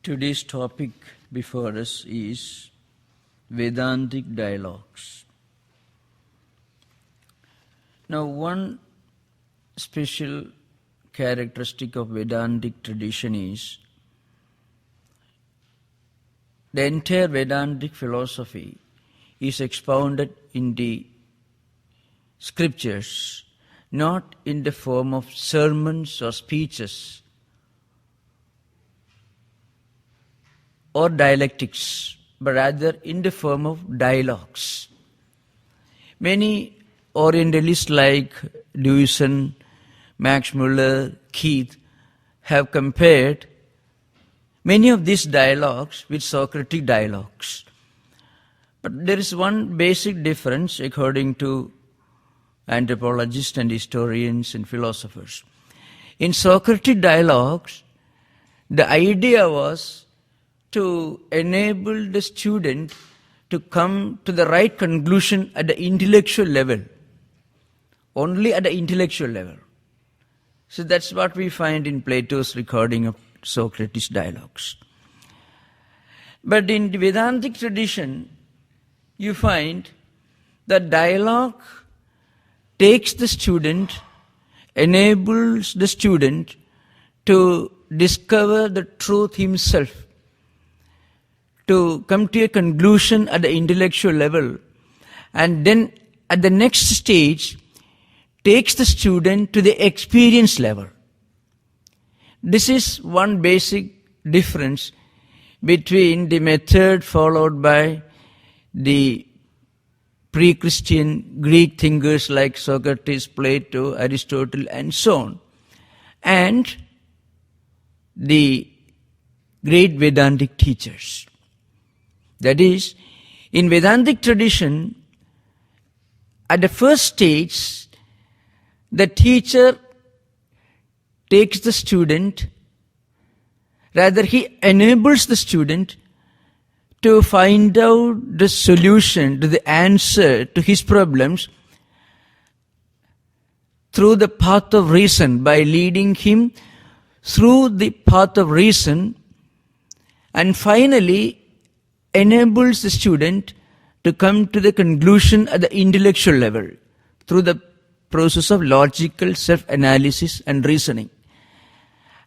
Today's topic before us is Vedantic Dialogues. Now, one special characteristic of Vedantic tradition is the entire Vedantic philosophy is expounded in the scriptures, not in the form of sermons or speeches or dialectics, but rather in the form of dialogues. Many Orientalists like Dewison, Max Muller, Keith have compared many of these dialogues with Socratic dialogues. But there is one basic difference according to anthropologists and historians and philosophers. In Socratic dialogues, the idea was to enable the student to come to the right conclusion at the intellectual level, only at the intellectual level. So that's what we find in Plato's recording of Socrates' dialogues. But in the Vedantic tradition, you find that dialogue takes the student, enables the student to discover the truth himself, to come to a conclusion at the intellectual level, and then at the next stage takes the student to the experience level. This is one basic difference between the method followed by the pre-Christian Greek thinkers like Socrates, Plato, Aristotle, and so on, and the great Vedantic teachers. That is, in Vedantic tradition, at the first stage, the teacher takes the student, rather he enables the student to find out the solution to the answer to his problems through the path of reason, by leading him through the path of reason, and finally enables the student to come to the conclusion at the intellectual level through the process of logical self-analysis and reasoning.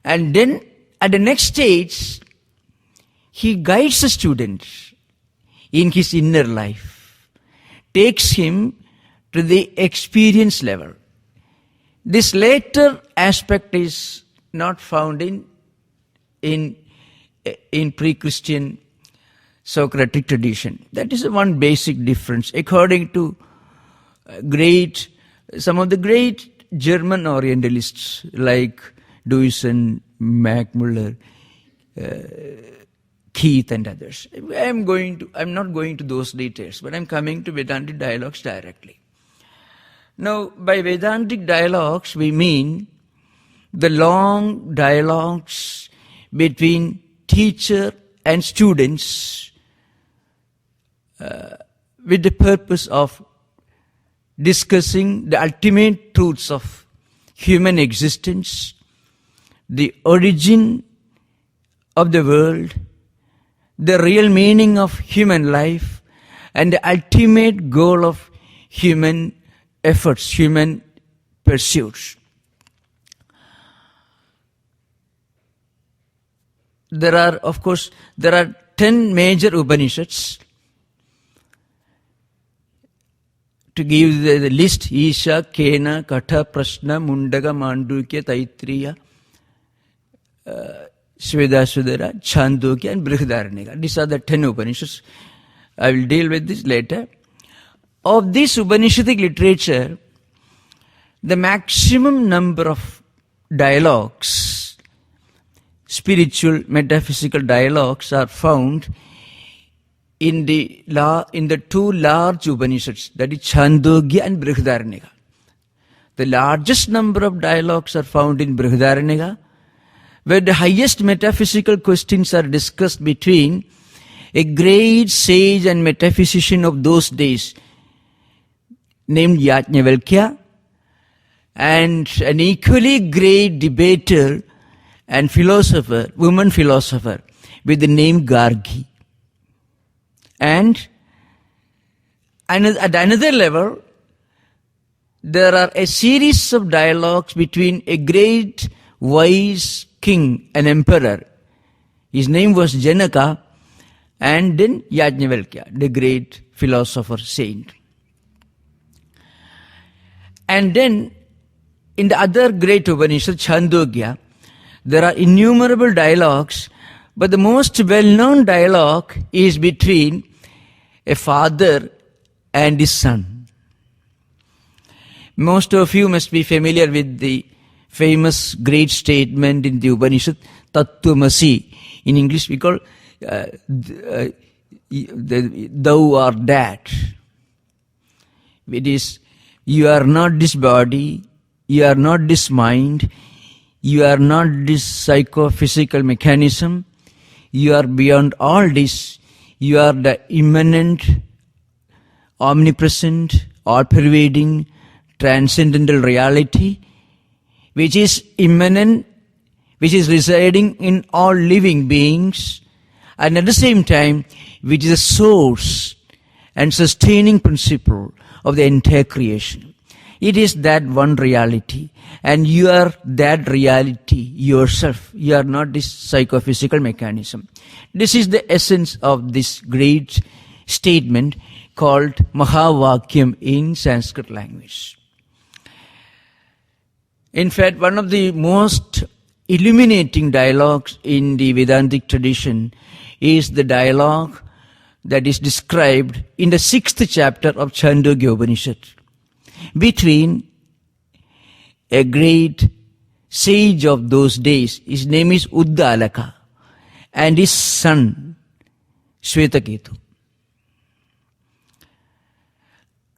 And then at the next stage, he guides the student in his inner life, takes him to the experience level. This later aspect is not found in pre-Christian Socratic tradition. That is one basic difference. According to some of the great German Orientalists like Dewison, Max Muller, Keith and others. I'm not going to those details, but I'm coming to Vedantic dialogues directly. Now, by Vedantic dialogues, we mean the long dialogues between teacher and students with the purpose of discussing the ultimate truths of human existence, the origin of the world, the real meaning of human life, and the ultimate goal of human efforts, human pursuits. There are 10 major Upanishads. To give the list, Isha, Kena, Katha, Prashna, Mundaka, Mandukya, Taitriya, Svedasudara, Chandogya and Brihadaranyaka. These are the 10 Upanishads. I will deal with this later. Of this Upanishadic literature, the maximum number of dialogues, spiritual, metaphysical dialogues, are found in the two large Upanishads, that is Chandogya and Brihadaranyaka. The largest number of dialogues are found in Brihadaranyaka, where the highest metaphysical questions are discussed between a great sage and metaphysician of those days named Yajnavalkya and an equally great debater and philosopher, woman philosopher, with the name Gargi. And at another level, there are a series of dialogues between a great wise king, an emperor. His name was Janaka, and then Yajnavalkya, the great philosopher saint. And then in the other great Upanishad, Chandogya, there are innumerable dialogues, but the most well-known dialogue is between a father and his son. Most of you must be familiar with the famous great statement in the Upanishad, Tattwamasi. In English we call thou art that. It is, you are not this body, you are not this mind, you are not this psychophysical mechanism, you are beyond all this, you are the immanent, omnipresent, all-pervading, transcendental reality, which is immanent, which is residing in all living beings, and at the same time, which is a source and sustaining principle of the entire creation. It is that one reality, and you are that reality yourself. You are not this psychophysical mechanism. This is the essence of this great statement called Mahavakyam in Sanskrit language. In fact, one of the most illuminating dialogues in the Vedantic tradition is the dialogue that is described in the 6th chapter of Chandogya Upanishad between a great sage of those days. His name is Uddalaka, and his son Shvetaketu.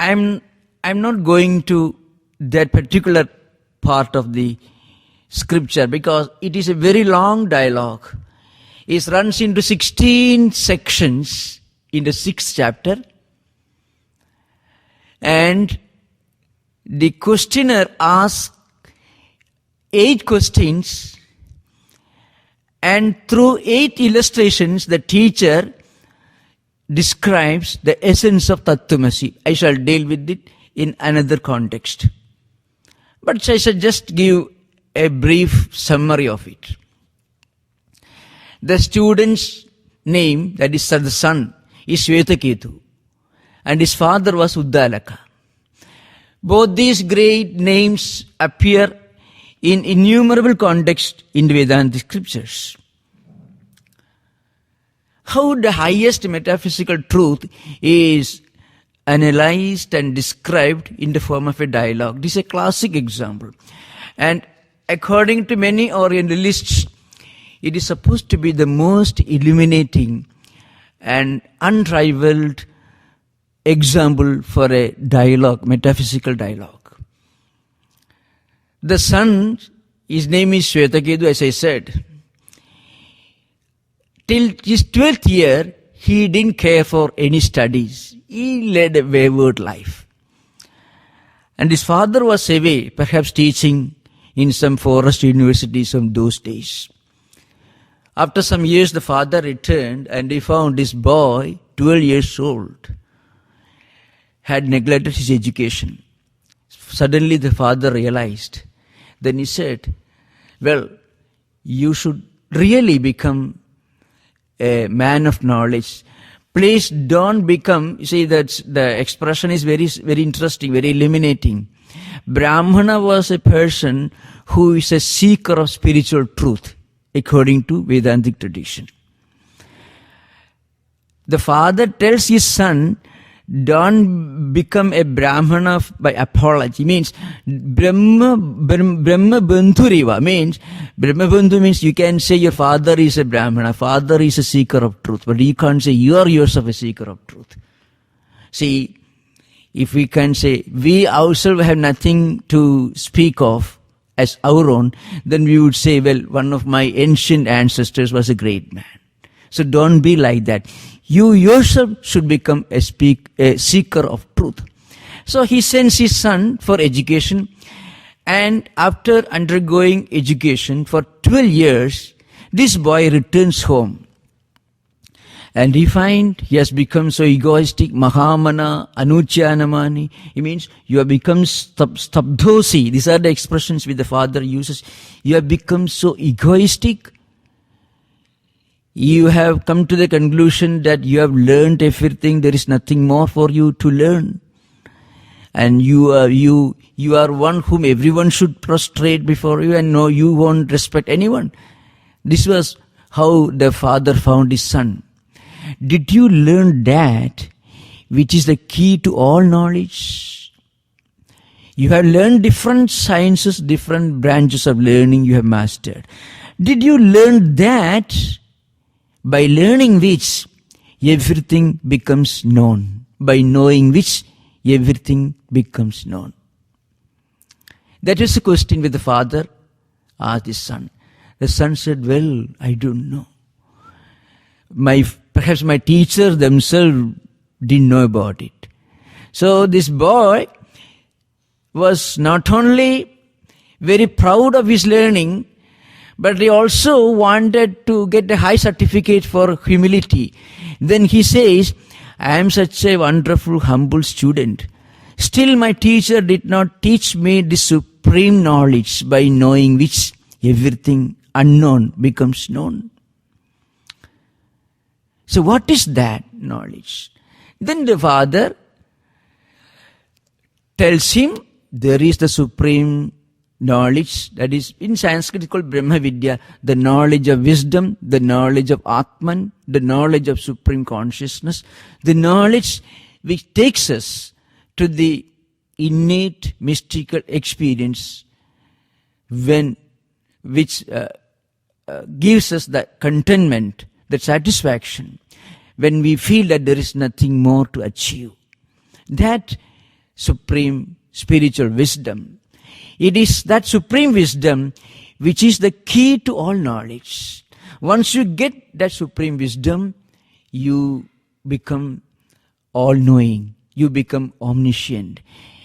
I'm not going to that particular part of the scripture because it is a very long dialogue. It runs into 16 sections in the 6th chapter, and the questioner asks 8 questions, and through 8 illustrations the teacher describes the essence of Tattwamasi. I shall deal with it in another context, but I shall just give a brief summary of it. The student's name, that is the son, is Shvetaketu, and his father was Uddalaka. Both these great names appear in innumerable contexts in the Vedantic scriptures. How the highest metaphysical truth is analyzed and described in the form of a dialogue. This is a classic example. And according to many Orientalists, it is supposed to be the most illuminating and unrivaled example for a dialogue, metaphysical dialogue. The son, his name is Shvetaketu, as I said. Till his 12th year, he didn't care for any studies. He led a wayward life. And his father was away, perhaps teaching in some forest universities of those days. After some years, the father returned and he found his boy, 12 years old, had neglected his education. Suddenly the father realized. Then he said, well, you should really become a man of knowledge. Please don't become, you see that the expression is very, very interesting, very illuminating. Brahmana was a person who is a seeker of spiritual truth, according to Vedantic tradition. The father tells his son, don't become a Brahmana by apology. Means Brahma Bandhuriva means Brahma Bandhu means you can say your father is a Brahmana, father is a seeker of truth, but you can't say you are yourself a seeker of truth. See, if we can say we ourselves have nothing to speak of as our own, then we would say, well, one of my ancient ancestors was a great man. So don't be like that. You yourself should become a seeker of truth. So he sends his son for education, and after undergoing education for 12 years, this boy returns home. And he has become so egoistic, Mahamana, Anuchyanamani. It means you have become stabdhosi. These are the expressions which the father uses. You have become so egoistic. You have come to the conclusion that you have learned everything. There is nothing more for you to learn. And you are one whom everyone should prostrate before you, and no, you won't respect anyone. This was how the father found his son. Did you learn that which is the key to all knowledge? You have learned different sciences, different branches of learning you have mastered. Did you learn that by learning which everything becomes known? By knowing which everything becomes known. That is the question which the father asked his son. The son said, well, I don't know. Perhaps my teachers themselves didn't know about it. So this boy was not only very proud of his learning, but he also wanted to get a high certificate for humility. Then he says, I am such a wonderful, humble student. Still my teacher did not teach me the supreme knowledge by knowing which everything unknown becomes known. So what is that knowledge? Then the father tells him there is the supreme knowledge, that is in Sanskrit it's called Brahma Vidya, the knowledge of wisdom, the knowledge of Atman, the knowledge of supreme consciousness, the knowledge which takes us to the innate mystical experience which gives us the contentment, the satisfaction, when we feel that there is nothing more to achieve. That supreme spiritual wisdom, it is that supreme wisdom which is the key to all knowledge. Once you get that supreme wisdom, you become all-knowing, you become omniscient.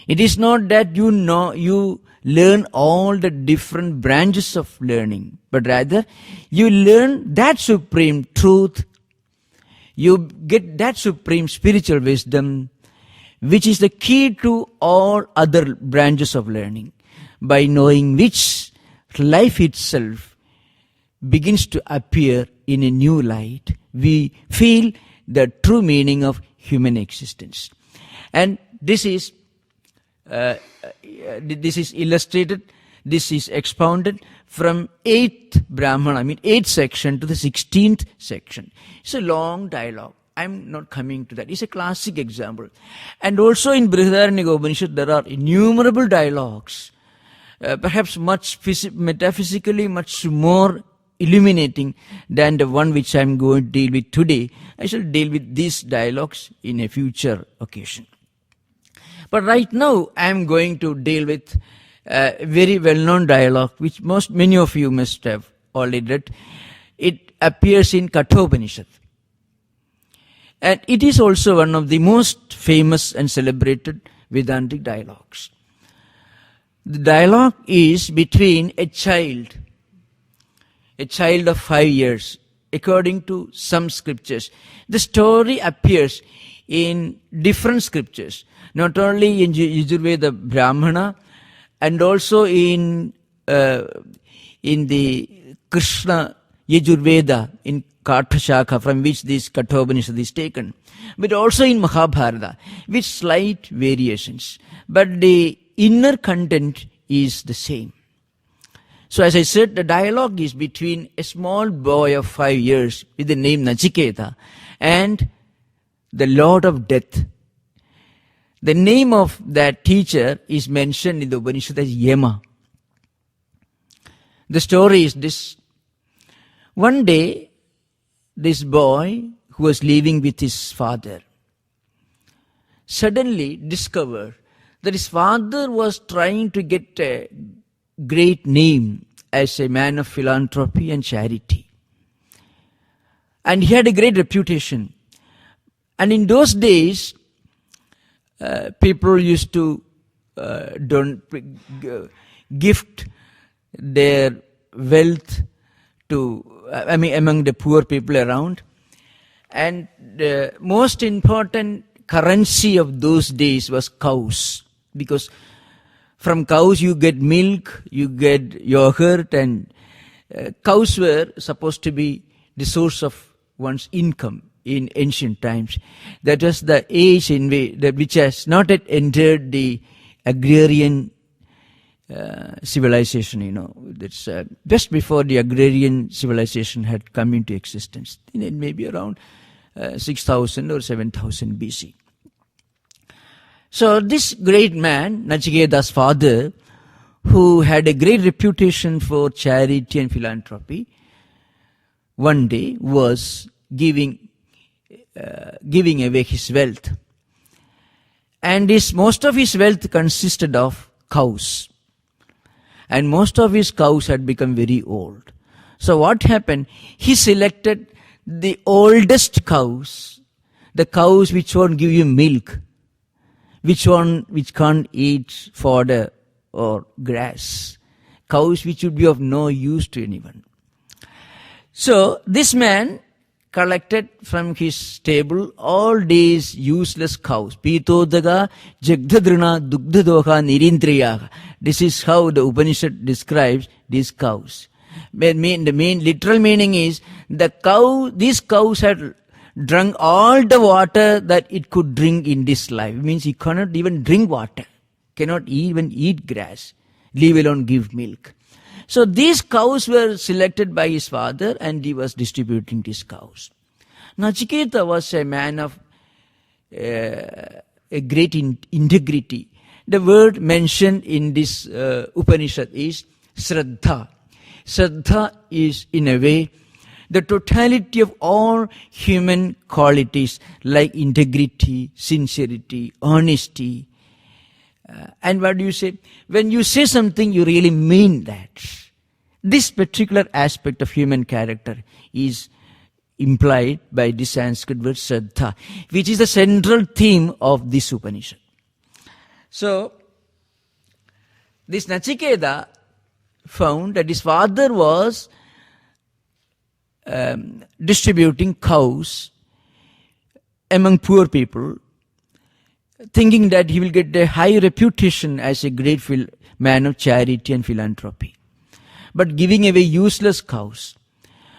It is not that you learn all the different branches of learning, but rather you learn that supreme truth, you get that supreme spiritual wisdom, which is the key to all other branches of learning, by knowing which life itself begins to appear in a new light. We feel the true meaning of human existence. And this is illustrated, this is expounded from 8th Brahmana, 8th section to the 16th section. It's a long dialogue. I'm not coming to that. It's a classic example. And also in Brihadaranyaka Upanishad there are innumerable dialogues, perhaps much metaphysically much more illuminating than the one which I'm going to deal with today. I shall deal with these dialogues in a future occasion. But right now I am going to deal with a very well-known dialogue which many of you must have already read. It appears in Kathopanishad. And it is also one of the most famous and celebrated Vedantic dialogues. The dialogue is between a child of 5 years, according to some scriptures. The story appears in different scriptures, not only in Yajurveda Brahmana, and also in the Krishna Yajurveda, in Kathashakha, from which this Kathopanishad is taken, but also in Mahabharata, with slight variations. But the inner content is the same. So as I said, the dialogue is between a small boy of 5 years with the name Nachiketa and the Lord of Death. The name of that teacher is mentioned in the Upanishad as Yama. The story is this. One day, this boy who was living with his father suddenly discovered that his father was trying to get a great name as a man of philanthropy and charity. And he had a great reputation. And in those days, people used to gift their wealth to, among the poor people around. And the most important currency of those days was cows. Because from cows you get milk, you get yogurt, and cows were supposed to be the source of one's income in ancient times. That was the age in which has not yet entered the agrarian civilization, That's just before the agrarian civilization had come into existence. Maybe around 6000 or 7000 BC. So this great man, Nachiketa's father, who had a great reputation for charity and philanthropy, one day was giving away his wealth. And most of his wealth consisted of cows. And most of his cows had become very old. So what happened? He selected the oldest cows, the cows which won't give you milk, which can't eat fodder or grass, cows which would be of no use to anyone. So this man collected from his stable all these useless cows. Pitodaga jagdadrina dugdadoha nirindriyaha. This is how the Upanishad describes these cows. The main literal meaning is these cows had drunk all the water that it could drink in this life. It means it cannot even drink water, cannot even eat grass, leave alone give milk. So these cows were selected by his father, and he was distributing these cows. Nachiketa was a man of a great integrity. The word mentioned in this Upanishad is Shraddha. Shraddha is, in a way, the totality of all human qualities like integrity, sincerity, honesty. And what do you say? When you say something, you really mean that. This particular aspect of human character is implied by this Sanskrit word Shraddha, which is the central theme of this Upanishad. So, this Nachiketa found that his father was distributing cows among poor people, thinking that he will get a high reputation as a great man of charity and philanthropy, but giving away useless cows.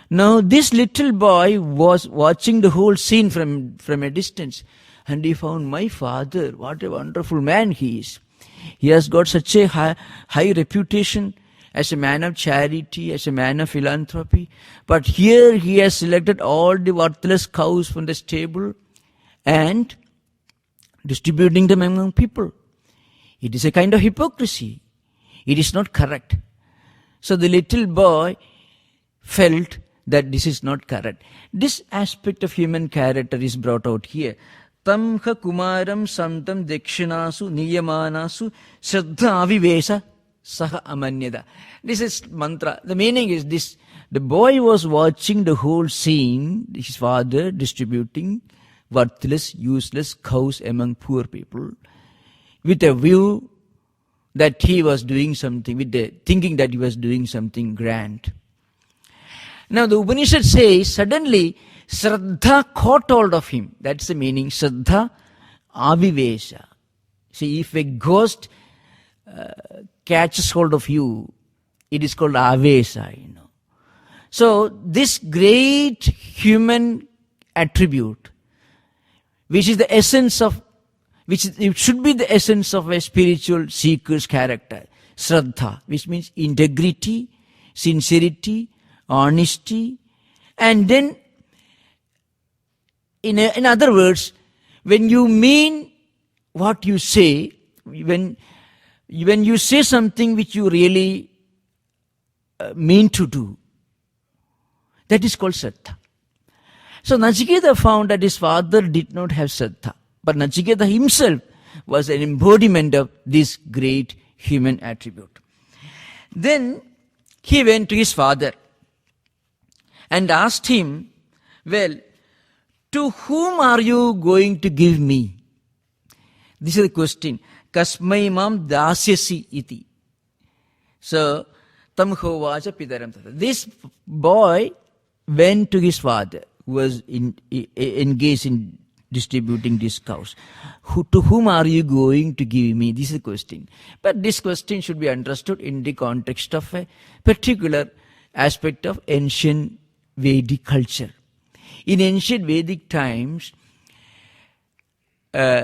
Now this little boy was watching the whole scene from a distance, and he found, my father, what a wonderful man he is. He has got such a high reputation as a man of charity, as a man of philanthropy, but here he has selected all the worthless cows from the stable and distributing them among people. It is a kind of hypocrisy. It is not correct. So the little boy felt that this is not correct. This aspect of human character is brought out here. Tamha kumaram santam dekshinasu niyamanasu shraddha avivesa saha amanyada. This is mantra. The meaning is this. The boy was watching the whole scene, his father distributing worthless, useless cows among poor people, with a view that he was doing something, thinking that he was doing something grand. Now the Upanishad says, suddenly Shraddha caught hold of him. That's the meaning. Shraddha avivesha. See, if a ghost catches hold of you, it is called avesa, So this great human attribute, which is the essence of, it should be the essence of a spiritual seeker's character, Shraddha, which means integrity, sincerity, honesty, and then, in other words, when you mean what you say, when you say something which you really mean to do, that is called Shraddha. So Nachiketa found that his father did not have Shraddha, but Nachiketa himself was an embodiment of this great human attribute. Then he went to his father and asked him, well, to whom are you going to give me? This is the question. Kasmai mam dasyasi iti. So, tam hovacha pidaram tata. This boy went to his father. who was engaged in distributing these cows. To whom are you going to give me? This is the question. But this question should be understood in the context of a particular aspect of ancient Vedic culture. In ancient Vedic times, an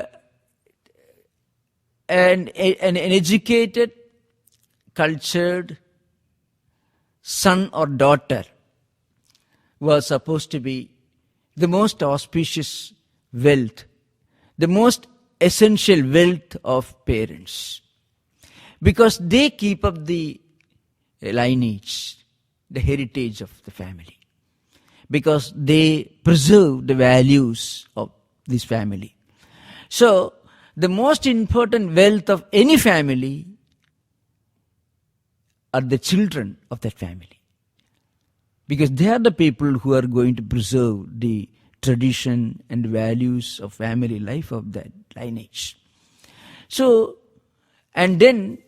educated, cultured son or daughter was supposed to be the most auspicious wealth, the most essential wealth of parents, because they keep up the lineage, the heritage of the family, because they preserve the values of this family. So, the most important wealth of any family are the children of that family, because they are the people who are going to preserve the tradition and values of family life of that lineage. So, and then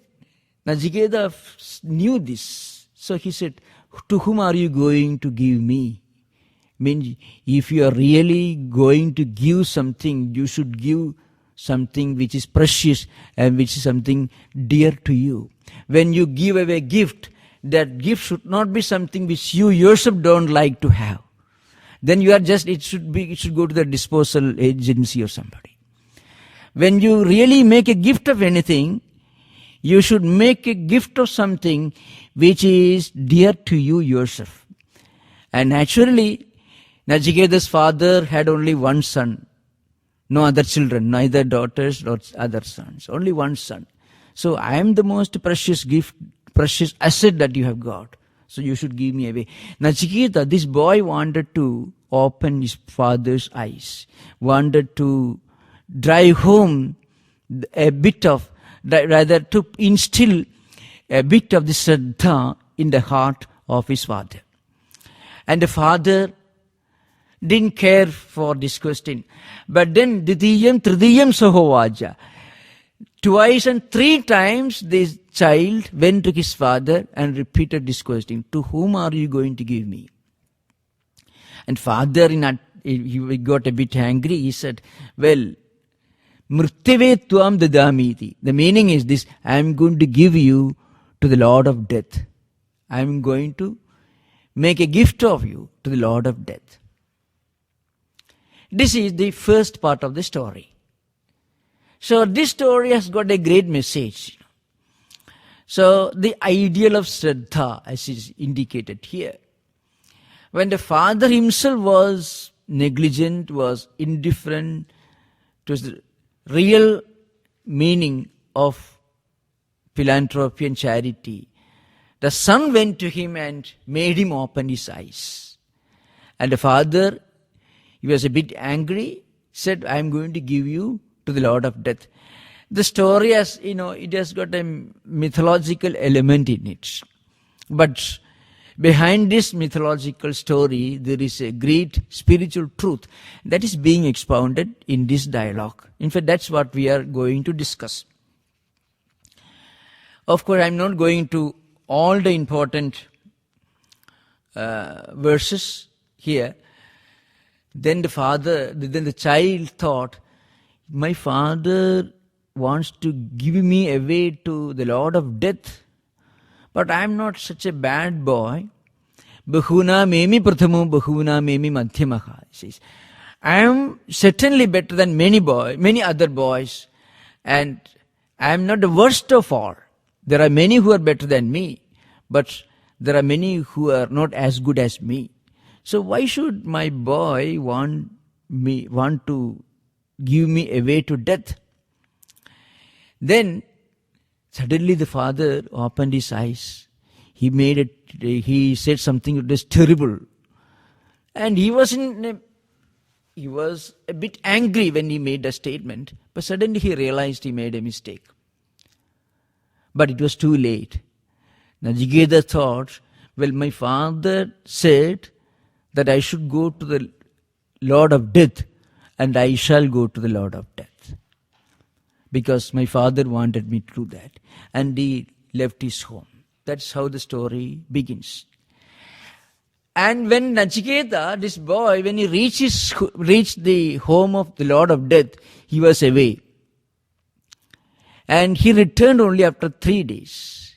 Nachiketa knew this. So he said, to whom are you going to give me? Means, if you are really going to give something, you should give something which is precious and which is something dear to you. When you give away a gift, that gift should not be something which you yourself don't like to have. Then you are just, it should go to the disposal agency or somebody. When you really make a gift of anything, you should make a gift of something which is dear to you yourself. And naturally, Nachiketa's father had only one son, no other children, neither daughters nor other sons, only one son. So I am the most precious gift, precious asset that you have got. So you should give me away. Nachiketa, this boy wanted to open his father's eyes, wanted to drive home a bit of, rather to instill a bit of the Shraddha in the heart of his father. And the father didn't care for this question. But then, Ditiyam Tridiyam Sahovaja. Twice and three times this child went to his father and repeated this question, to whom are you going to give me? And father, he got a bit angry. He said, well, Mrityave Tvam Dadamiti. The meaning is this, I am going to give you to the Lord of Death. I am going to make a gift of you to the Lord of Death. This is the first part of the story. So this story has got a great message. So the ideal of Shraddha, as is indicated here. When the father himself was negligent, was indifferent to the real meaning of philanthropy and charity, the son went to him and made him open his eyes. And the father, he was a bit angry, said, I am going to give you to the Lord of Death. The story has, it has got a mythological element in it. But behind this mythological story, there is a great spiritual truth that is being expounded in this dialogue. In fact, that's what we are going to discuss. Of course, I'm not going to all the important verses here. Then the child thought, my father wants to give me away to the Lord of Death, but I am not such a bad boy. Bahuna memi prathamo bahuna memi madhyamaha. Says, I am certainly better than many other boys, and I am not the worst of all. There are many who are better than me, but there are many who are not as good as me. So why should my boy want to give me away to death? Then suddenly the father opened his eyes. He said something that was terrible. And he was a bit angry when he made the statement, but suddenly he realized he made a mistake. But it was too late. Nachiketa thought, well, my father said that I should go to the Lord of Death, and I shall go to the Lord of Death. Because my father wanted me to do that. And he left his home. That's how the story begins. And when Nachiketa, this boy, when he reached the home of the Lord of Death, he was away. And he returned only after 3 days.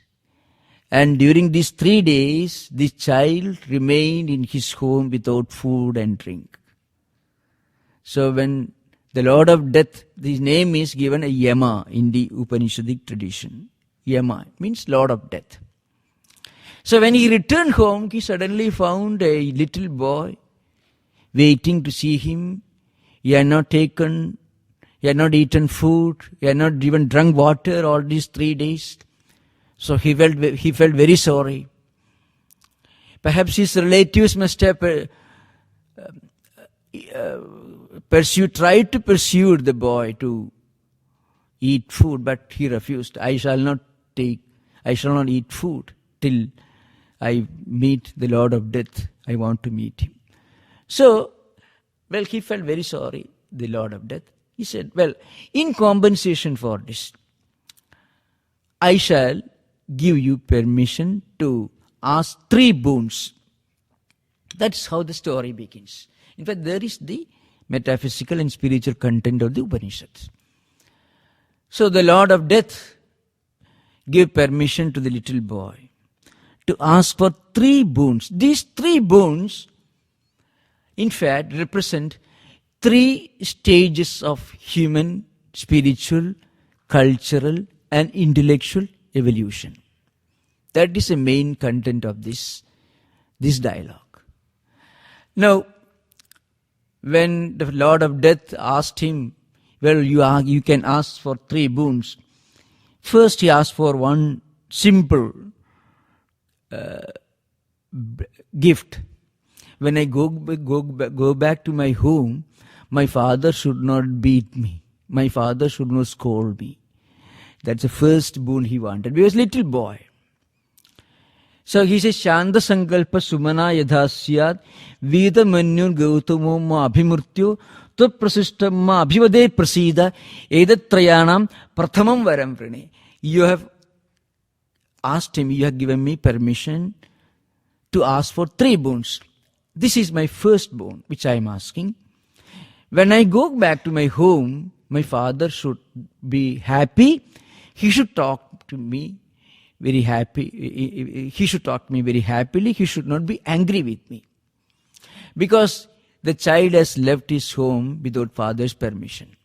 And during these 3 days, this child remained in his home without food and drink. So when the Lord of Death, his name is given a Yama in the Upanishadic tradition. Yama means Lord of Death. So when he returned home, he suddenly found a little boy waiting to see him. He had not eaten food, he had not even drunk water all these 3 days. So he felt very sorry. Perhaps his relatives must have tried to pursue the boy to eat food, but he refused. I shall not eat food till I meet the Lord of Death. I want to meet him. So, he felt very sorry, the Lord of Death. He said, in compensation for this, I shall give you permission to ask 3 boons. That's how the story begins. In fact, there is the metaphysical and spiritual content of the Upanishads. So the Lord of Death gave permission to the little boy to ask for 3 boons. These 3 boons, in fact, represent 3 stages of human, spiritual, cultural, and intellectual evolution. That is the main content of this dialogue. Now, when the Lord of Death asked him, you can ask for 3 boons. First, he asked for one simple gift. When I go back to my home, my father should not beat me. My father should not scold me. That's the first boon he wanted. He was a little boy. So he says, Shanda Sankalpa Sumana Yadhasyad Vida Manyur Gautamo Ma Abhimurtyo Tvat Prasishtam Ma Abhivade Prasida Edat Trayanam Prathamam Varam Vrine. You have asked him, you have given me permission to ask for 3 boons. This is my first boon, which I am asking. When I go back to my home, my father should be happy. He should talk to me very happy. He should talk to me very happily. He should not be angry with me. Because the child has left his home without father's permission.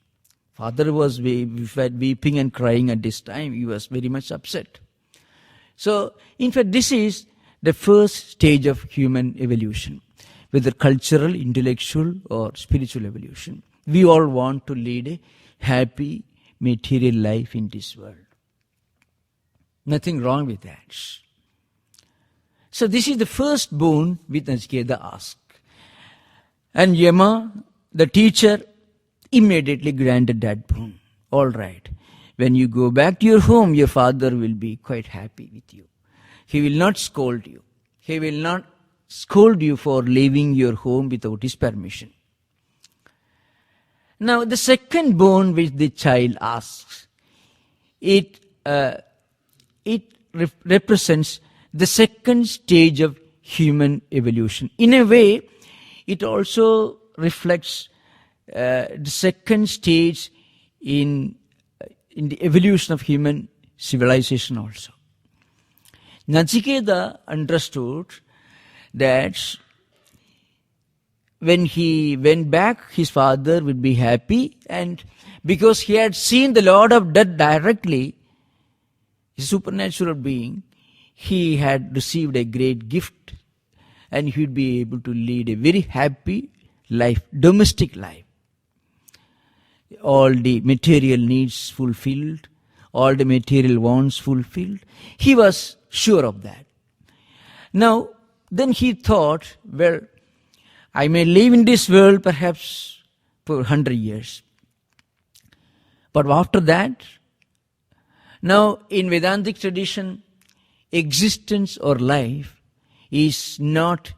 Father was weeping and crying at this time. He was very much upset. So, in fact, this is the first stage of human evolution, whether cultural, intellectual, or spiritual evolution. We all want to lead a happy material life in this world. Nothing wrong with that. So this is the first boon which Nachiketa asked. And Yama, the teacher, immediately granted that boon. All right. When you go back to your home, your father will be quite happy with you. He will not scold you. He will not scold you for leaving your home without his permission. Now, the second boon which the child asks, it represents the second stage of human evolution. In a way, it also reflects the second stage in the evolution of human civilization also. Nachiketa understood that when he went back, his father would be happy, and because he had seen the Lord of Death directly, a supernatural being, he had received a great gift, and he would be able to lead a very happy life, domestic life. All the material needs fulfilled, all the material wants fulfilled. He was sure of that. Now, then he thought, I may live in this world perhaps for 100 years. But after that, now in Vedantic tradition, existence or life is not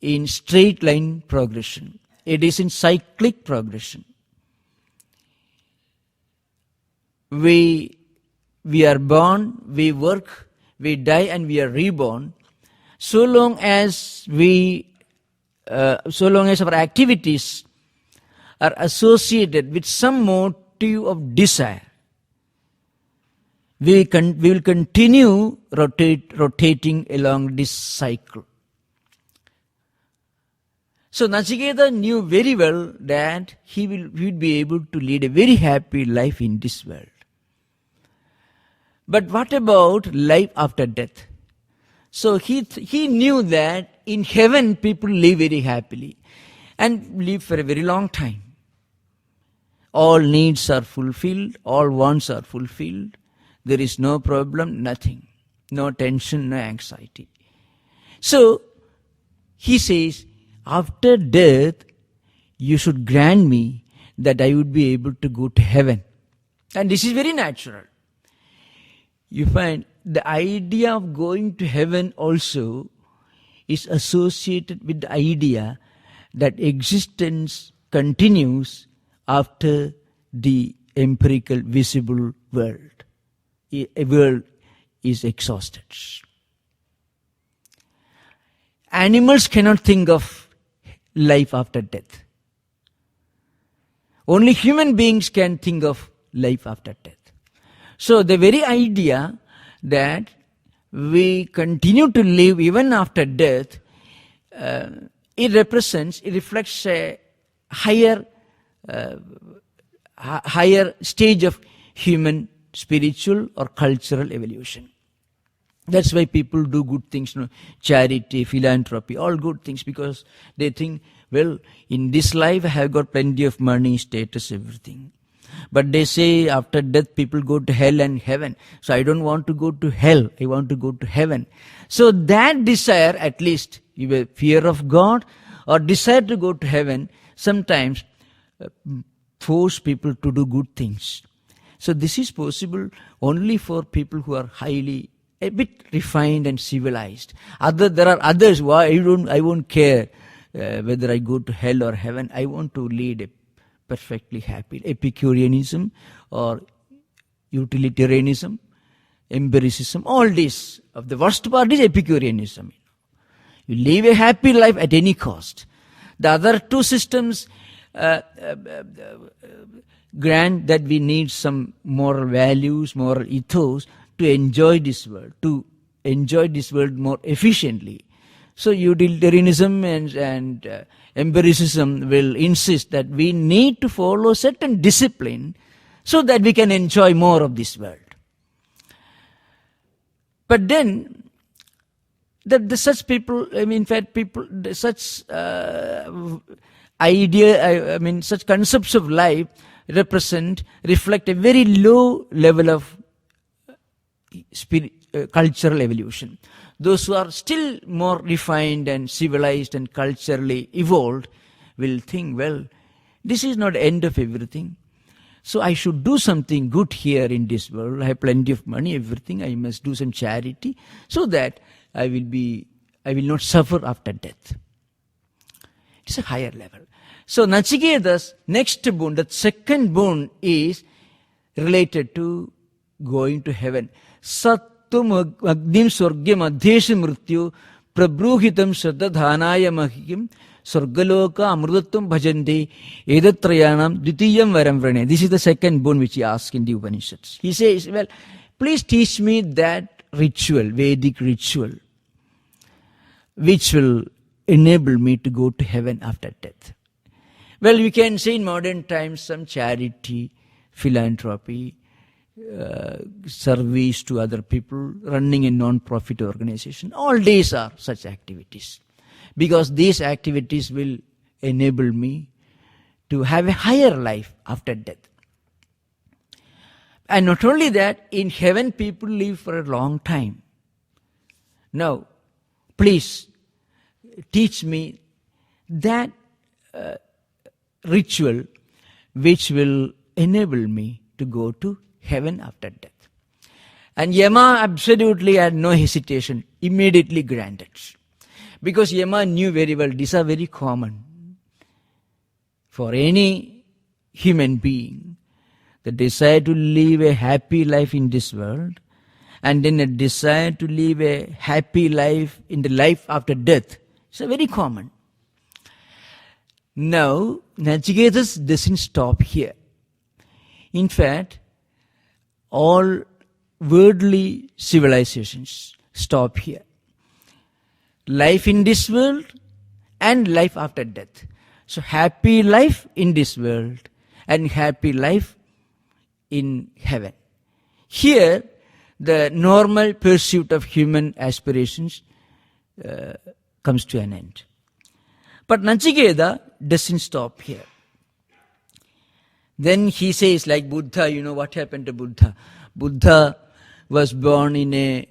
in straight line progression. It is in cyclic progression. We are born, we work, we die, and we are reborn. so long as our activities are associated with some motive of desire, we will continue rotating along this cycle. So Nachiketa knew very well that he would be able to lead a very happy life in this world. But what about life after death? So he knew that in heaven people live very happily and live for a very long time. All needs are fulfilled, all wants are fulfilled. There is no problem, nothing. No tension, no anxiety. So he says, after death, you should grant me that I would be able to go to heaven. And this is very natural. You find the idea of going to heaven also is associated with the idea that existence continues after the empirical visible world. A world is exhausted. Animals cannot think of life after death. Only human beings can think of life after death. So the very idea that we continue to live even after death, it reflects a higher stage of human spiritual or cultural evolution. That's why people do good things, charity, philanthropy, all good things, because they think, well, in this life I have got plenty of money, status, everything. But they say after death people go to hell and heaven. So I don't want to go to hell, I want to go to heaven. So that desire, at least either fear of God or desire to go to heaven, sometimes force people to do good things. So this is possible only for people who are a bit refined and civilized. There are others who I won't care whether I go to hell or heaven. I want to lead a perfectly happy. Epicureanism or utilitarianism, empiricism, all this. The worst part is Epicureanism. You live a happy life at any cost. The other two systems grant that we need some moral values, moral ethos to enjoy this world more efficiently. So utilitarianism and empiricism will insist that we need to follow certain discipline so that we can enjoy more of this world. But then, such people, such such concepts of life reflect a very low level of cultural evolution. Those who are still more refined and civilized and culturally evolved will think, well, this is not the end of everything. So I should do something good here in this world. I have plenty of money, everything. I must do some charity so that I will not suffer after death. It's a higher level. So Nachiketa's next boon, the second boon, is related to going to heaven. Sattum agnim swargyam adheshu mrityu prabruhitam shraddhanaya mahyam swargaloka amrudatvam bhajanti edatrayanam dvitiyam varam vrane. This is the second boon which he asks in the Upanishads. He says, well, please teach me that ritual, Vedic ritual, which will enable me to go to heaven after death. Well, we can say in modern times some charity, philanthropy, service to other people, running a non-profit organization. All these are such activities, because these activities will enable me to have a higher life after death. And not only that, in heaven people live for a long time. Now, please teach me that ritual which will enable me to go to heaven after death. And Yama absolutely had no hesitation, immediately granted. Because Yama knew very well these are very common for any human being. The desire to live a happy life in this world and then a desire to live a happy life in the life after death. It's a very common. Now, Nachiketas doesn't stop here. In fact, all worldly civilizations stop here. Life in this world and life after death. So happy life in this world and happy life in heaven. Here, the normal pursuit of human aspirations comes to an end. But Nachiketa doesn't stop here. Then he says, like Buddha, you know what happened to Buddha? Buddha was born in an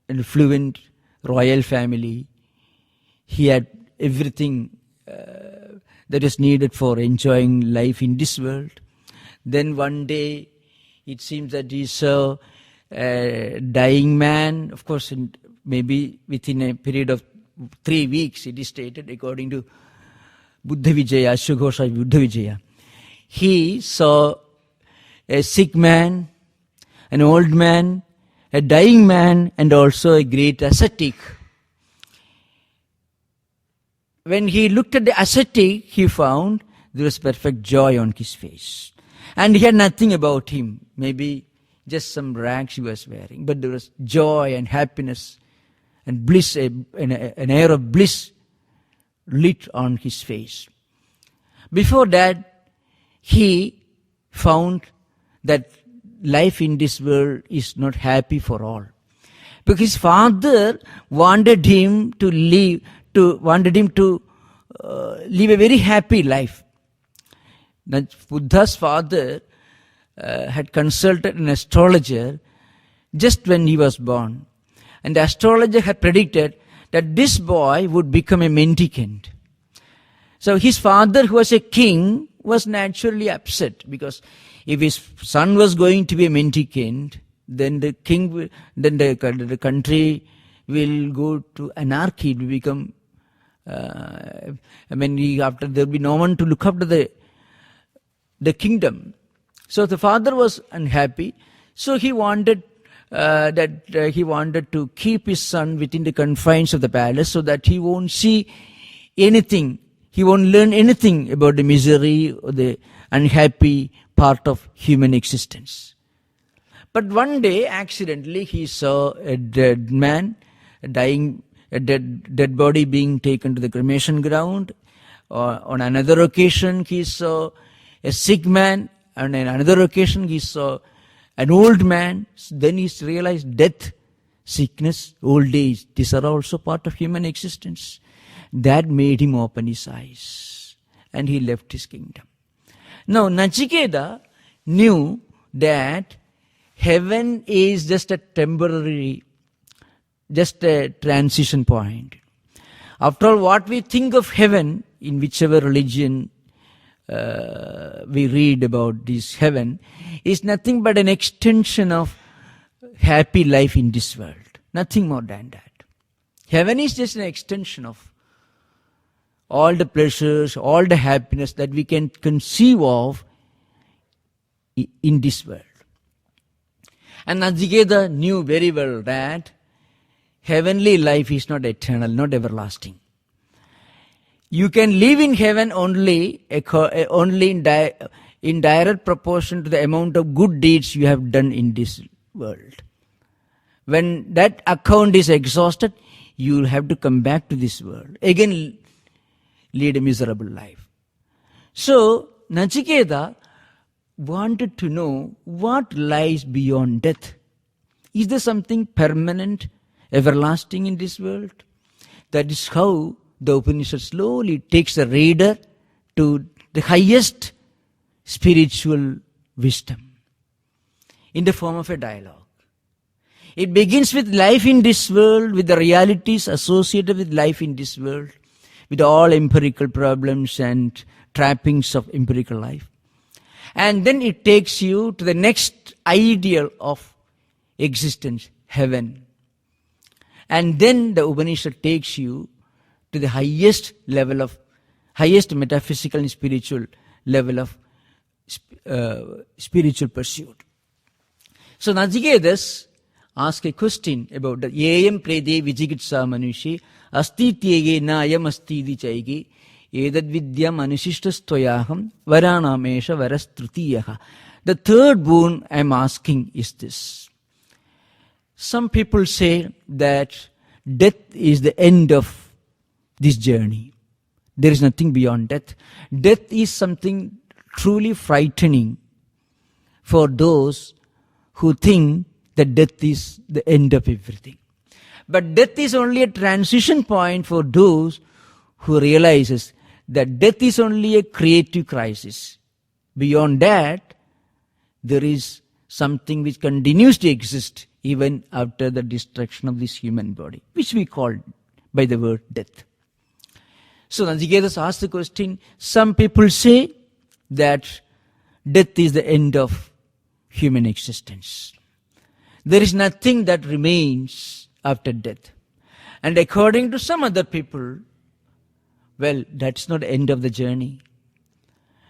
affluent royal family. He had everything that is needed for enjoying life in this world. Then one day, it seems that he saw a dying man. Of course, maybe within a period of 3 weeks, it is stated, according to Buddha Vijaya, Ashwaghosa Buddha Vijaya. He saw a sick man, an old man, a dying man, and also a great ascetic. When he looked at the ascetic, he found there was perfect joy on his face. And he had nothing about him, maybe just some rags he was wearing. But there was joy and happiness and bliss, an air of bliss lit on his face. Before that, he found that life in this world is not happy for all. Because his father wanted him to live a very happy life. Buddha's father had consulted an astrologer just when he was born. And the astrologer had predicted that this boy would become a mendicant. So his father, who was a king, was naturally upset, because if his son was going to be a mendicant, then the country will go to anarchy. It will become, after there will be no one to look after the kingdom. So the father was unhappy. So he wanted to keep his son within the confines of the palace, so that he won't see anything. He won't learn anything about the misery or the unhappy part of human existence. But one day, accidentally, he saw a dead man, a dead body being taken to the cremation ground. On another occasion, he saw a sick man. And on another occasion, he saw an old man. Then he realized death, sickness, old age, these are also part of human existence. That made him open his eyes. And he left his kingdom. Now, Nachiketa knew that heaven is just a temporary, just a transition point. After all, what we think of heaven, in whichever religion we read about this heaven, is nothing but an extension of happy life in this world. Nothing more than that. Heaven is just an extension of all the pleasures, all the happiness that we can conceive of in this world. And Nachiketa knew very well that heavenly life is not eternal, not everlasting. You can live in heaven only in direct proportion to the amount of good deeds you have done in this world. When that account is exhausted, you will have to come back to this world. Again, lead a miserable life. So, Nachiketa wanted to know what lies beyond death. Is there something permanent, everlasting in this world? That is how the Upanishad slowly takes the reader to the highest spiritual wisdom in the form of a dialogue. It begins with life in this world, with the realities associated with life in this world, with all empirical problems and trappings of empirical life. And then it takes you to the next ideal of existence, heaven. And then the Upanishad takes you to the highest metaphysical and spiritual level of spiritual pursuit. So Nachiketas ask a question about the Yayam Prede Vijigitsa Manushi, Asti Tyege Nayam Asti Chaigi, Edad Vidya Manusishtas Toyaham, Varanamesha Varastrutiyaha. The third boon I am asking is this. Some people say that death is the end of this journey. There is nothing beyond death. Death is something truly frightening for those who think that death is the end of everything. But death is only a transition point for those who realizes that death is only a creative crisis. Beyond that, there is something which continues to exist even after the destruction of this human body, which we call by the word death. So Nachiketas asked the question, some people say that death is the end of human existence. There is nothing that remains after death. And according to some other people, well, that's not the end of the journey.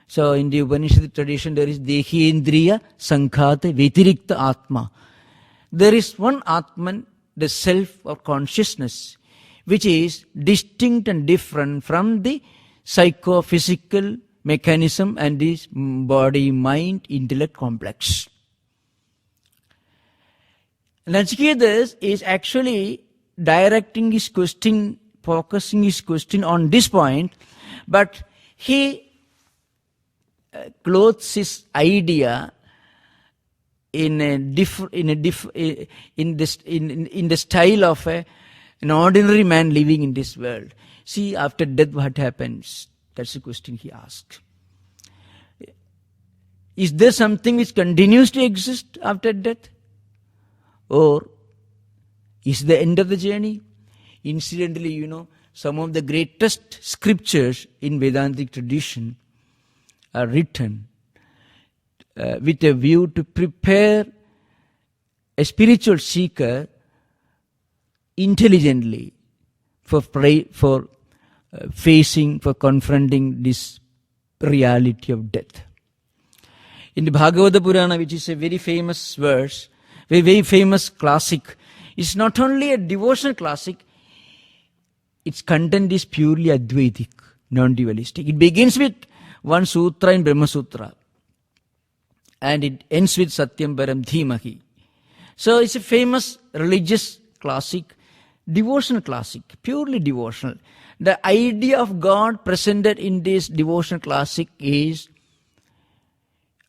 So in the Upanishad tradition, there is Dehendriya Sankhata Vetirikta Atma. There is one Atman, the self or consciousness, which is distinct and different from the psychophysical mechanism and this body-mind-intellect complex. Nachiketas is actually directing his question, focusing his question on this point, but he clothes his idea in the style of an ordinary man living in this world. See, after death, what happens? That's the question he asked. Is there something which continues to exist after death? Or is the end of the journey? Incidentally, some of the greatest scriptures in Vedantic tradition are written with a view to prepare a spiritual seeker intelligently for confronting this reality of death. In the Bhagavata Purana, which is a very famous verse, very famous classic, it's not only a devotional classic, its content is purely Advaitic, non-dualistic. It begins with one sutra in Brahma Sutra, and it ends with Satyam Param Dhimahi. So it's a famous religious classic, devotional classic, purely devotional. The idea of God presented in this devotional classic is,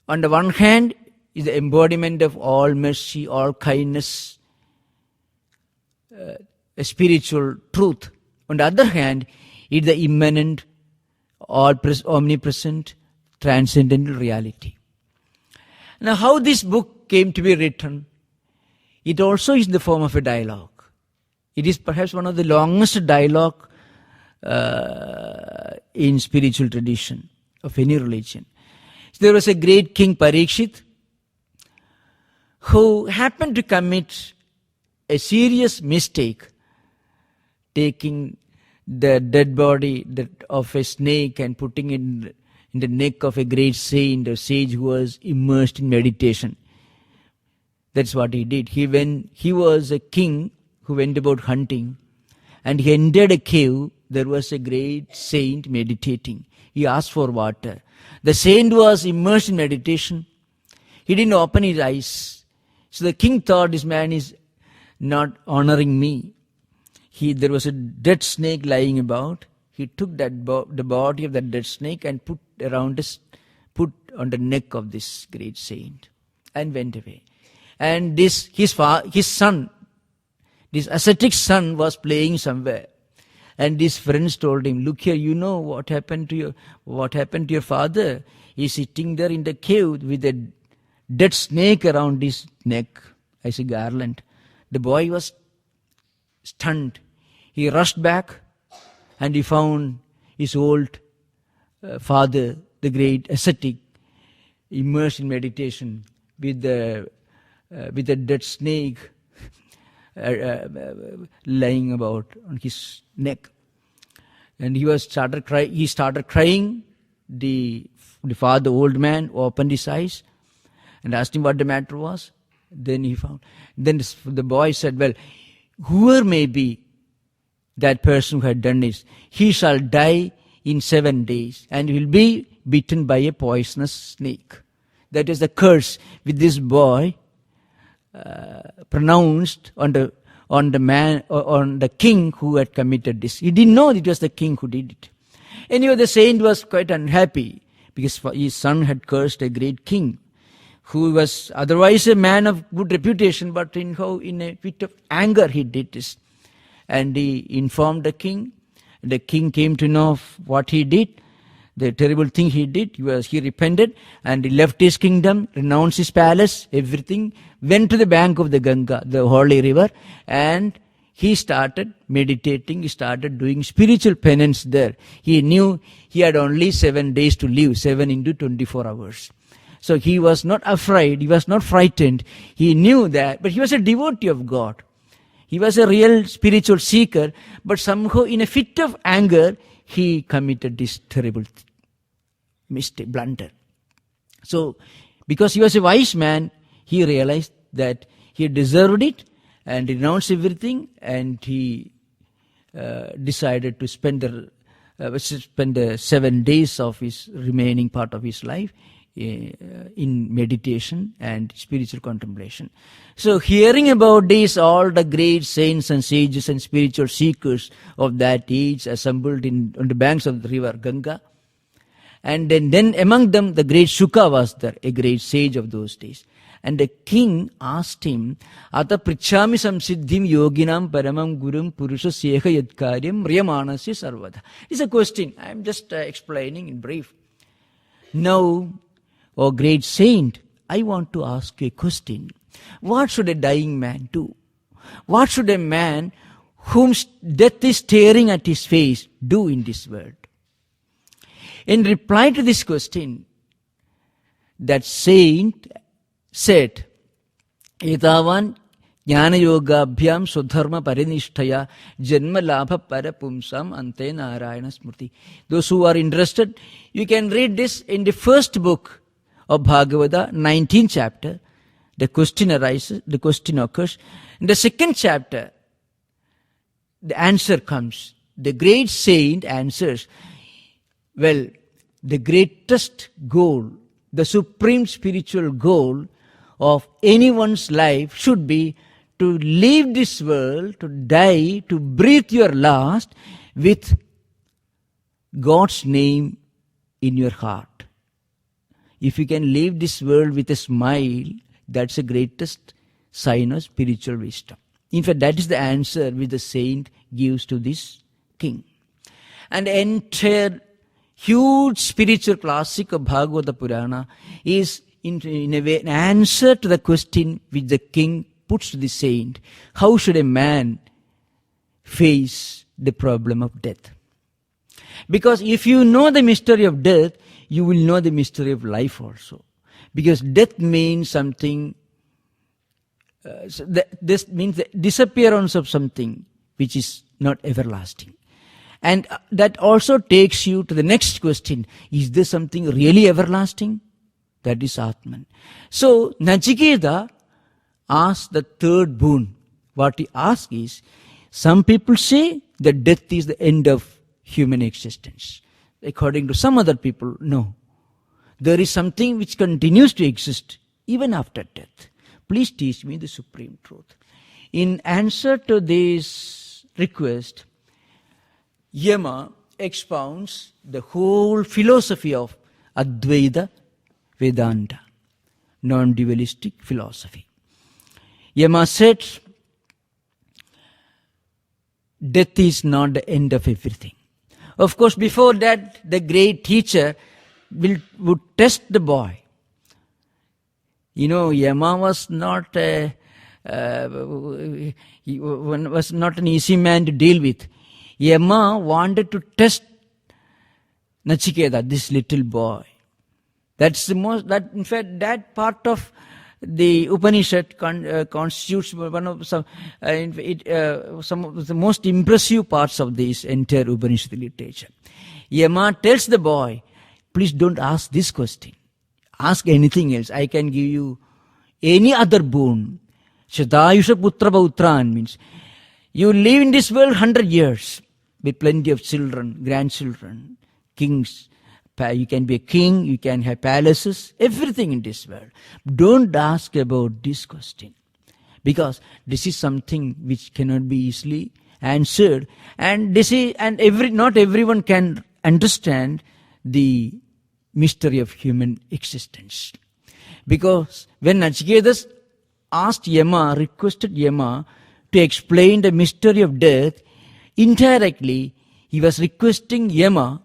on the one hand, is the embodiment of all mercy, all kindness, a spiritual truth. On the other hand, it is the immanent, omnipresent, transcendental reality. Now, how this book came to be written, it also is in the form of a dialogue. It is perhaps one of the longest dialogue in spiritual tradition of any religion. There was a great king Parikshit who happened to commit a serious mistake, taking the dead body of a snake and putting it in the neck of a great saint, a sage who was immersed in meditation. That's what he did. He was a king who went about hunting, and he entered a cave. There was a great saint meditating. He asked for water. The saint was immersed in meditation. He didn't open his eyes. So the king thought, this man is not honoring me. There was a dead snake lying about. He took the body of that dead snake and put on the neck of this great saint and went away. And his son, this ascetic son, was playing somewhere. And his friends told him, look here, you know what happened to your father? He's sitting there in the cave with a dead snake around his neck as a garland. The boy was stunned. He rushed back and he found his old father, the great ascetic, immersed in meditation with a dead snake lying about on his neck. And he started crying. The father, old man, opened his eyes and asked him what the matter was. Then he found. Then the boy said, well, whoever may be that person who had done this, he shall die in 7 days and will be bitten by a poisonous snake. That is the curse which this boy pronounced on the king who had committed this. He didn't know it was the king who did it. Anyway, the saint was quite unhappy because his son had cursed a great king who was otherwise a man of good reputation, but in a fit of anger he did this. And he informed the king. The king came to know of what he did, the terrible thing he did. He repented and he left his kingdom, renounced his palace, everything, went to the bank of the Ganga, the holy river, and he started meditating, he started doing spiritual penance there. He knew he had only 7 days to live, 7 into 24 hours. So he was not afraid, he was not frightened. He knew that, but he was a devotee of God. He was a real spiritual seeker, but somehow in a fit of anger, he committed this terrible mistake, blunder. So, because he was a wise man, he realized that he deserved it and renounced everything, and he decided to spend the 7 days of his remaining part of his life in meditation and spiritual contemplation. So hearing about this, all the great saints and sages and spiritual seekers of that age assembled on the banks of the river Ganga. And then among them the great Shuka was there, a great sage of those days. And the king asked him, Ata prichami samsiddhim yoginam paramam gurum purusha seha yadkaryam riyamanasya sarvada. It's a question. I'm just explaining in brief. Now, O great saint, I want to ask you a question. What should a dying man do? What should a man whom death is staring at his face do in this world? In reply to this question, that saint said, Etavan jnana yogabhyam swadharma parinishthaya janma labha parapumsam ante narayana smriti. Those who are interested, you can read this in the first book of Bhagavata, 19th chapter. The question arises, the question occurs. In the second chapter, the answer comes. The great saint answers, well, the greatest goal, the supreme spiritual goal of anyone's life should be to leave this world, to die, to breathe your last with God's name in your heart. If you can leave this world with a smile, that's the greatest sign of spiritual wisdom. In fact, that is the answer which the saint gives to this king. And the entire huge spiritual classic of Bhagavata Purana is in a way an answer to the question which the king puts to the saint. How should a man face the problem of death? Because if you know the mystery of death, you will know the mystery of life also. Because death means something, this means the disappearance of something which is not everlasting. And that also takes you to the next question. Is there something really everlasting? That is Atman. So, Nachiketa asked the third boon. What he asked is, some people say that death is the end of human existence. According to some other people, no. There is something which continues to exist even after death. Please teach me the supreme truth. In answer to this request, Yama expounds the whole philosophy of Advaita Vedanta, non-dualistic philosophy. Yama said, death is not the end of everything. Of course, before that, the great teacher would test the boy. You know, Yama was not an easy man to deal with. Yama wanted to test Nachiketa, this little boy. That's the most. In fact, that part of the Upanishad constitutes one of some of the most impressive parts of this entire Upanishad literature. Yama tells the boy, please don't ask this question. Ask anything else. I can give you any other boon. Shatayusha putra pautran means you live in this world 100 years with plenty of children, grandchildren, kings. You can be a king, you can have palaces, everything in this world. Don't ask about this question, because this is something which cannot be easily answered, and not everyone can understand the mystery of human existence. Because when Nachiketas requested Yama to explain the mystery of death, indirectly he was requesting Yama,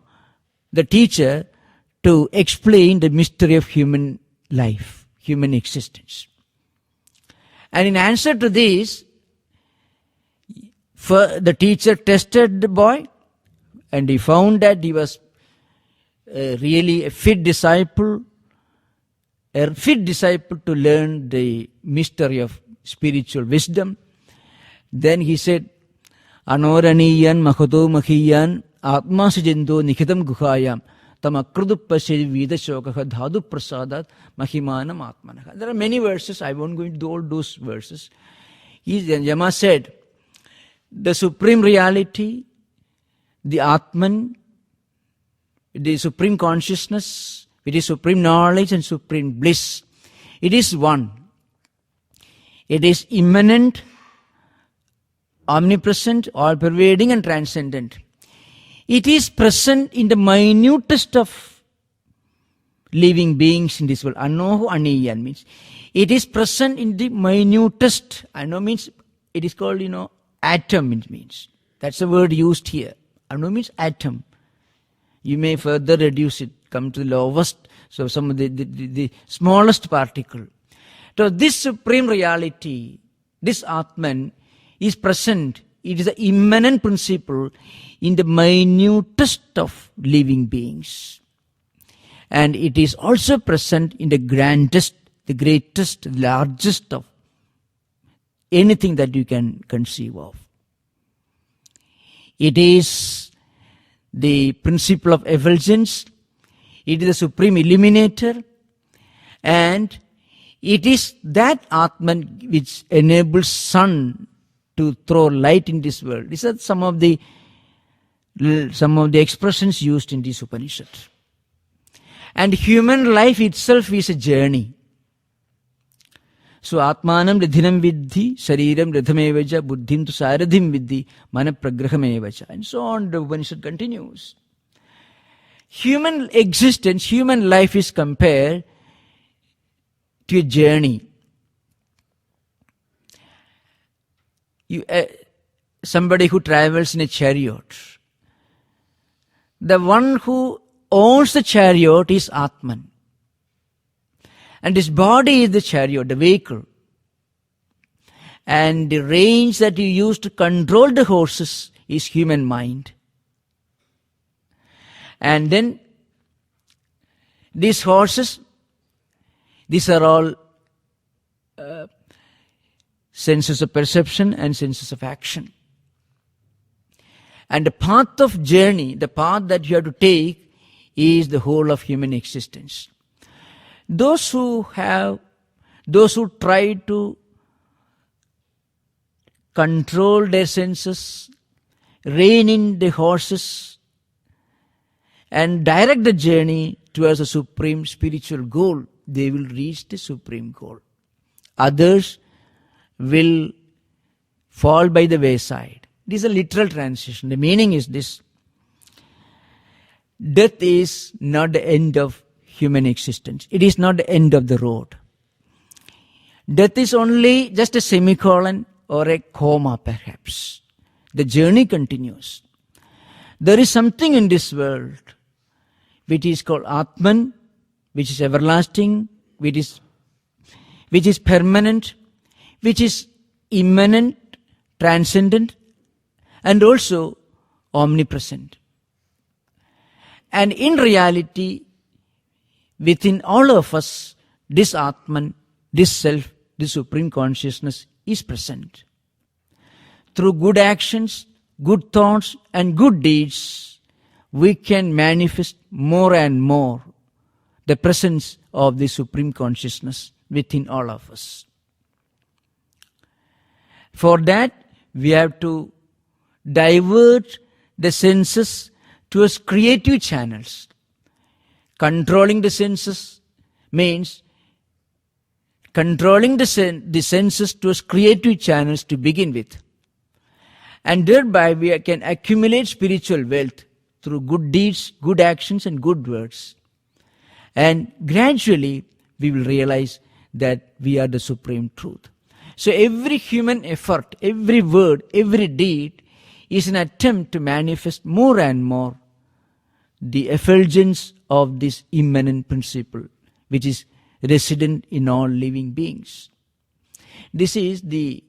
the teacher, to explain the mystery of human life, human existence. And in answer to this, the teacher tested the boy, and he found that he was really a fit disciple to learn the mystery of spiritual wisdom. Then he said, Anoraniyan Mahato Mahiyan Atma Sijendo Nikhitam Guhayam Tamakruduppasya Vidashokaha Dhadu Prasadat Mahimanam Atmanaha. There are many verses, I won't go into all those verses. Yama said, the supreme reality, the Atman, the supreme consciousness, it is supreme knowledge and supreme bliss. It is one. It is immanent, omnipresent, all-pervading and transcendent. It is present in the minutest of living beings in this world. Anohu aniyan means it is present in the minutest. Ano means it is called, atom it means. That's the word used here. Ano means atom. You may further reduce it, come to the lowest, so some of the smallest particle. So this supreme reality, this Atman, is present. It is the immanent principle in the minutest of living beings. And it is also present in the grandest, the greatest, the largest of anything that you can conceive of. It is the principle of effulgence. It is the supreme illuminator. And it is that Atman which enables sun to throw light in this world. These are some of the expressions used in this Upanishad. And human life itself is a journey. So Atmanam Ridhinam Vidhi, Shariram Ridhamevaja, Buddhim tu Saradhim Vidhi, Mana Pragrahamevaja. And so on, the Upanishad continues. Human existence, human life is compared to a journey. Somebody who travels in a chariot. The one who owns the chariot is Atman. And his body is the chariot, the vehicle. And the reins that you use to control the horses is human mind. And then these horses, these are all senses of perception and senses of action. And the path of journey, the path that you have to take, is the whole of human existence. Those who try to control their senses, rein in the horses, and direct the journey towards a supreme spiritual goal, they will reach the supreme goal. Others will fall by the wayside. This is a literal translation. The meaning is this: death is not the end of human existence. It is not the end of the road. Death is only just a semicolon or a comma perhaps. The journey continues. There is something in this world which is called Atman, which is everlasting, which is permanent, which is immanent, transcendent, and also omnipresent. And in reality, within all of us, this Atman, this self, this supreme consciousness is present. Through good actions, good thoughts, and good deeds, we can manifest more and more the presence of the supreme consciousness, within all of us. For that, we have to divert the senses towards creative channels. Controlling the senses means controlling the senses towards creative channels to begin with. And thereby we can accumulate spiritual wealth through good deeds, good actions and good words. And gradually we will realize that we are the supreme truth. So every human effort, every word, every deed is an attempt to manifest more and more the effulgence of this immanent principle, which is resident in all living beings. This is the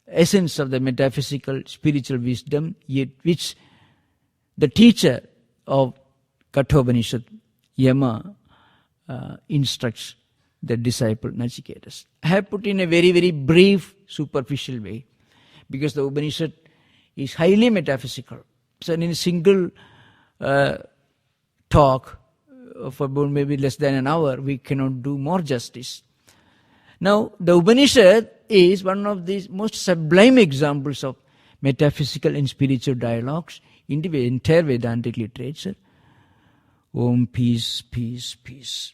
essence of the metaphysical spiritual wisdom, yet which the teacher of Kathopanishad, Yama, instructs the disciple Nachiketas. I have put in a very, very brief, superficial way, because the Upanishad is highly metaphysical. So in a single talk for about maybe less than an hour, we cannot do more justice. Now, the Upanishad is one of the most sublime examples of metaphysical and spiritual dialogues in the entire Vedantic literature. Om, peace, peace, peace.